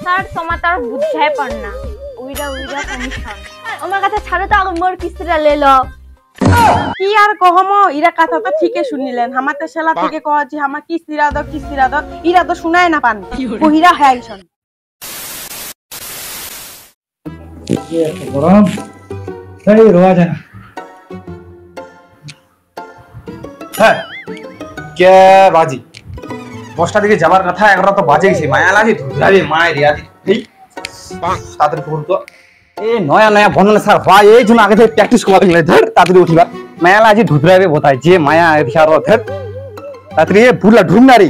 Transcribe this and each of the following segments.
sir তোমার তার বুঝাই পার না উইরা উইরা কমিশন আমার কথা ছাড়ো তো আগে মোর কিস্তিটা লে লো কি আর কহমো ইরা কথা তো ঠিকই শুনিলেন আমাতে শালা থেকে কহ যে আমার কিস্তিরা দাও ইরা তো শুনায় না পান কহিরা হ্যাঁ আইছন গরম সেই রোয়া যায় না হ্যাঁ কে বাজি 10টা দিকে যাবার কথা 11টা তো বাজে গেছে মায়া লাগি ধুরাবে মায়ের রিয়াজি এই তাড়াতাড়ি করুন তো এ নয়া নয়া বন্ধন স্যার হয় এই জন্য আগে থেকে প্র্যাকটিস করা লাগলে ধর তাড়াতাড়ি উঠিবা মায়া লাগি ধুরাবে বোতাই যে মায়া এদিকার ধর তাড়াতাড়ি ভুলা ঢুমনারি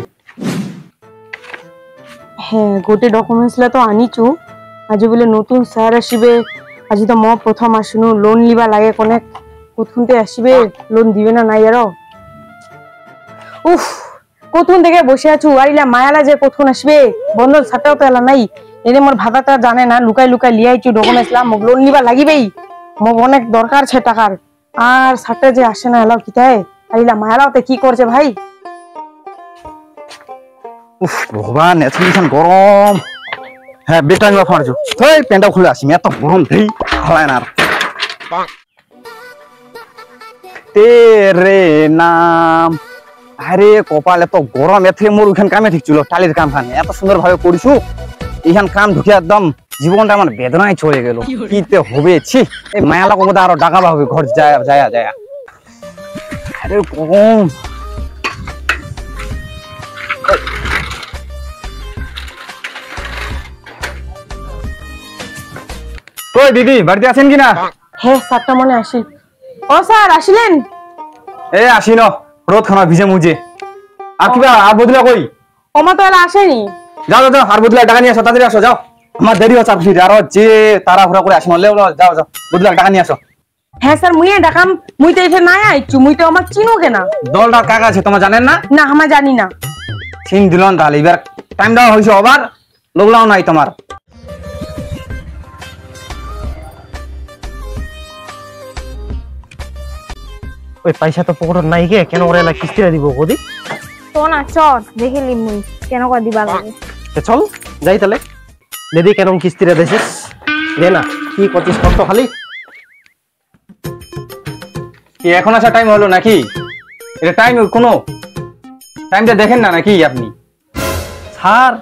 হ্যাঁ গোটে ডকুমেন্টস লা তো আনিছু আজ বলে নতুন স্যার আসিবে আজ তো মো প্রথম আসনু লোন লিবা লাগে কোনে কোথুনতে আসিবে লোন দিবে না নাই আরো উফ কোথুন থেকে বসে আছু আইলা মায়ালা যে কোথুন আসবে বন্ধন ছাটাও তো এলা নাই এনে মোর ভাতাটা জানে না লুকাই লুকাই লিয়াইছু ডকুমেন্টস লা মোক লোন লিবা লাগিবেই মোক অনেক দরকার ছে টাকার আর ছাটে যে আসে না এলাও কিতায় আইলা মায়ালাতে কি করছে ভাই উফ ভগবান এত গরম হ্যাঁ বেটাং ফাড়ছো এই প্যান্টটা খুলে আসি এত গরম দেই হালায় না তেরে নাম আরে কপাল এত গরম এত মোর ওখান কামে ঠিক ছিল টালির কাম খান এত সুন্দর ভাবে করিছু এইখান কাম ঢুকে একদম জীবনটা আমার বেদনায় চলে গেল কিতে হবে ছি এই মায়ালা কমতে আরো ডাকাবা হবে ঘর যায় যায় যায় আরে গরম কই দিদি বাড়িতে আছেন কিনা হ্যাঁ স্যারটা মনে আসিল ও স্যার আসিলেন এ আসি ন রোদ খানা ভিজে মুজে আর কিবা আর বদলা কই ওমা তো এলা আসেনি যাও যাও আর বদলা টাকা নিয়ে আসো তাড়াতাড়ি আসো যাও আমার দেরি হচ্ছে আপনি আর যে তাড়াহুড়া করে আসি নলে যাও যাও বদলা টাকা নিয়ে আসো হ্যাঁ স্যার মুই দেখাম মুই তো এসে নাই আইছু মুই তো আমার চিনো কেনা দলটার কাকা আছে তোমার জানেন না না আমরা জানি না চিন দিলন তাহলে এবার টাইম দেওয়া হয়েছে আবার লোকলাও নাই তোমার ওই পয়সা তো পকেট নাই গে কেন ওরা এলা কিস্তিটা দিব ওদি তো না চল দেখিলি মুই কেন কর দিবা লাগে চল যাই তাহলে দেদি কেন কিস্তিটা দেছিস দে না কি করছিস কত খালি কি এখন আসা টাইম হলো নাকি এটা টাইম কোনো টাইমটা দেখেন না নাকি আপনি স্যার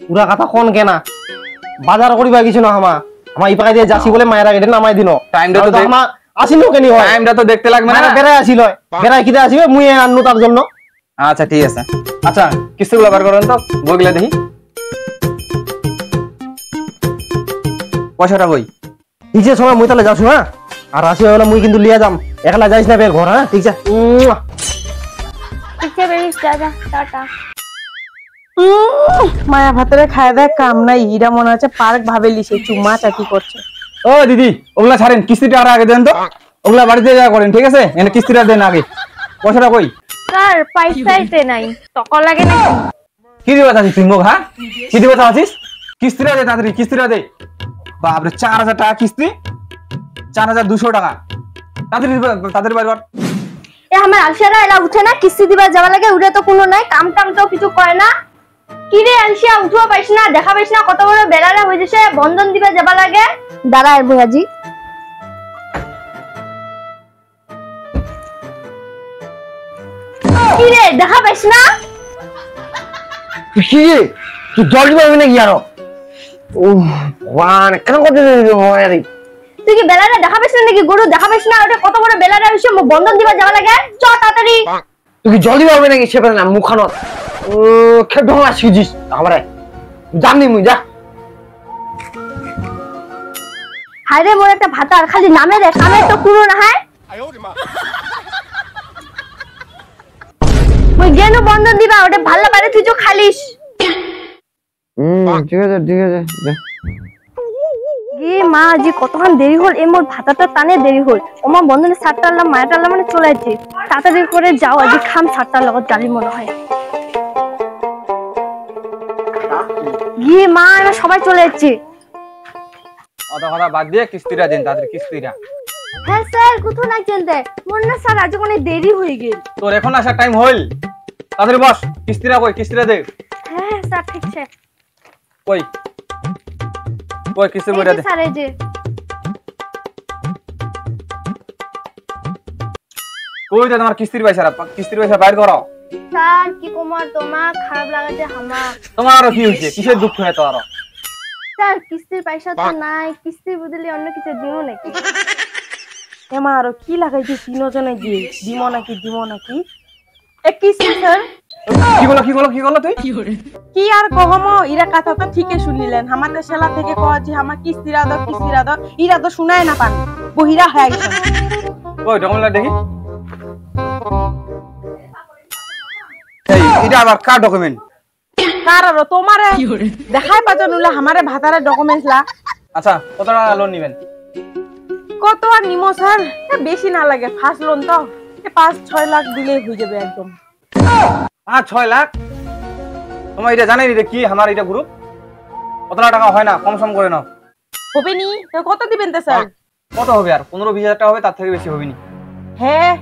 পুরা কথা কোন কেনা বাজার করিবা কিছু না আমা আমা ইপাকা দিয়ে যাসি বলে মায়েরা গেটে নামাই দিনো টাইমটা তো আমা আসিনো কেনি হয় টাইমটা তো দেখতে লাগবে না বেড়াই আসিল বেড়াই কিতে আসিবে মুই আননু তার জন্য আচ্ছা ঠিক আছে আচ্ছা কিস্তিগুলো বার করেন তো বইগুলা দেখি পয়সাটা কই নিজে সময় মুই তাহলে যাসু হ্যাঁ আর আসি হলে মুই কিন্তু লিয়া যাম একলা যাইস না বের ঘর হ্যাঁ ঠিক আছে ঠিক আছে বেরিস দাদা টাটা মায়া ভাতরে খায় দেয় কাম নাই ইরা মনে হচ্ছে পার্ক ভাবে লিছে চুমা চাটি করছে ও দিদি ওগুলা ছাড়েন কিস্তিটা আর আগে দেন তো ওগুলা বাড়িতে যা করেন ঠিক আছে এনে কিস্তিটা দেন আগে পয়সাটা কই স্যার পয়সাইতে নাই টাকা লাগে না কি দিবা চাচ্ছিস তুই মোক হ্যাঁ কি দিবা চাচ্ছিস কিস্তিটা দে তাড়াতাড়ি কিস্তিটা দে বাপরে 4000 টাকা কিস্তি 4200 টাকা তাড়াতাড়ি বাড়ি এ আমার আলসিয়ারা এলা উঠে না কিস্তি দিবা যাওয়া লাগে উঠে তো কোনো নাই কাম টাম তো কিছু করে না কি রে আলসিয়া উঠুয়া পাইছ না দেখা পাইছ না কত বড় বেলারা হই যাচ্ছে বন্ধন দিবা যাবা লাগে দাঁড়া আর বুয়াজি কি রে দেখা পাইছ না কি তুই জল দিবি নাকি আরো ও ওয়ান কেন করতে দিবি মায়েরি তুই কি বেলারা দেখা পাইছ না নাকি গরু দেখা পাইছ না ওটা কত বড় বেলারা হইছে বন্ধন দিবা যাবা লাগে চ তাড়াতাড়ি তুই কি জল দিবি নাকি সে না মুখানত ও খেপ ঢং আসিছিস আমারে জানি মুই যা হায়রে মোর একটা ভাতার খালি নামে রে কামে তো পুরো না হয় মুই গেনু বন্ধন দিবা ওটা ভালো পারে তুই তো খালিস ঠিক আছে যা এ মা জি কতক্ষণ দেরি হল এ মোর ভাতাটা টানে দেরি হল ওমা বন্ধনে সাতটা আল্লাহ মায়াটা আল্লাহ মানে চলে যাচ্ছে তাড়াতাড়ি করে যাও আজ খাম সাতটার লগত জালি মনে হয় গিয়ে মা এরা সবাই চলে যাচ্ছে অত কথা বাদ দিয়ে কিস্তিটা দেন তাড়াতাড়ি কিস্তিটা হ্যাঁ স্যার কোথাও না চলতে মোর না স্যার আজ অনেক দেরি হয়ে গেল তোর এখন আসার টাইম হইল তাড়াতাড়ি বস কিস্তিটা কই কিস্তিটা দে হ্যাঁ স্যার ঠিক আছে কই কই কিস্তির এই বইটা যে দে স্যার এই যে কই দে তোমার কিস্তির পয়সা বাইর করো স্যার কি কমার তোমার খারাপ লাগাছে আমার তোমার আরো কি হইছে কিসের দুঃখ হয় তো আরো স্যার কিস্তির পয়সা তো নাই কিস্তির বদলে অন্য কিছু দিও নাকি এমা আরো কি লাগাইছে তিনজনে গিয়ে দিব নাকি এ কিস্তি স্যার কি বলো তুই কি আর কহম ইরা কথা তো ঠিকই শুনিলেন আমাদের সেলা থেকে কয় যে আমার কিস্তিরা দাও ইরা তো শুনায় না পান বহিরা হয়ে গেছে কই ডকুমেন্ট দেখি এই এটা আবার কার ডকুমেন্ট কার আর তোমারে দেখাই পাজনুলা আমারে ভাতারে ডকুমেন্টস লা আচ্ছা কত টাকা লোন নেবেন কত আর নিমো স্যার বেশি না লাগে ফার্স্ট লোন তো 5-6 লাখ দিলেই হয়ে যাবে একদম 5-6 লাখ তোমার এটা জানাই রে কি আমার এটা গ্রুপ কত টাকা হয় না কম সম করে নাও হবে নি তো কত দিবেন তো স্যার কত হবে আর 15-20 হাজার টাকা হবে তার থেকে বেশি হবে নি হ্যাঁ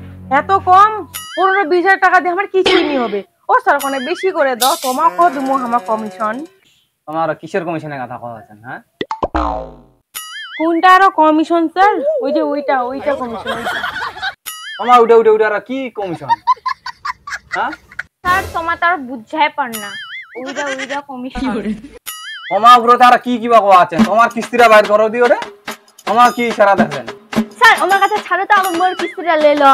এত কম 15-20 হাজার টাকা দিয়ে আমার কিছুই নি হবে ও স্যার কোনে বেশি করে দাও তোমাকে দিমু আমার কমিশন তোমার কিসের কমিশনের কথা আছেন হ্যাঁ কোনটা আরো কমিশন স্যার ওই যে ওইটা কমিশন তোমার উঠে আর কি কমিশন হ্যাঁ স্যার তোমার তার বুঝাই পার না ওইটা কমিশন তোমার উপরে তার কি বা কোয়া আছে তোমার কিস্তিরা বাইর করো দিও রে তোমার কি ইশারা দেখেন স্যার আমার কাছে ছাড়ো তো আমার মোর কিস্তিটা লে লো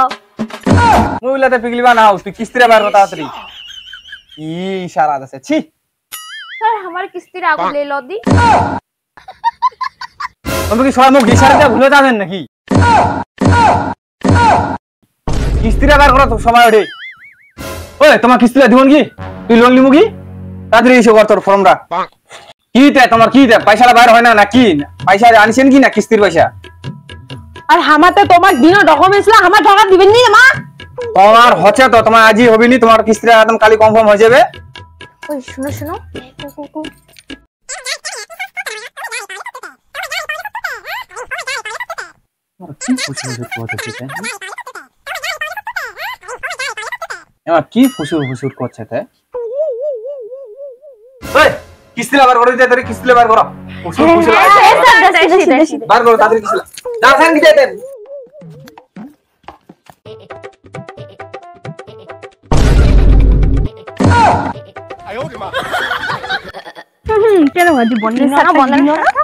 মুইলাতে পিগলিবা না তুই কিস্তিরা বাইর করতে তাড়াতাড়ি কি ইশারা আছে ছি স্যার আমার কিস্তিটা আগে লে লো দি তুমি কি সবাই মুখ ইশারা দিয়ে ভুলে যাবেন নাকি কিস্তিরা বাইর করো তো সময় ওঠে ওই তোমার কিস্তিটা দিবন কি তুই লোন নিবো কি তাড়াতাড়ি এসে কর তোর ফর্মটা কি দে তোমার কি দে পয়সাটা বাইর হয় না কি পয়সা আনিছেন কি না কিস্তির পয়সা আর হামাতে তোমার দিনো ডকুমেন্টস লা আমার টাকা দিবেন নি মা তোমার হচ্ছে তো তোমার আজই হবে নি তোমার কিস্তিটা একদম কালি কনফার্ম হয়ে যাবে ওই শুনো কি ফুসুর করছে তে ওই কিস্তিটা বার করে দে তোর কিস্তিটা বার করো ফুসুর বার করো তাড়াতাড়ি কিস্তিটা না স্যার কি দেন কেন বাজি বন্ধ না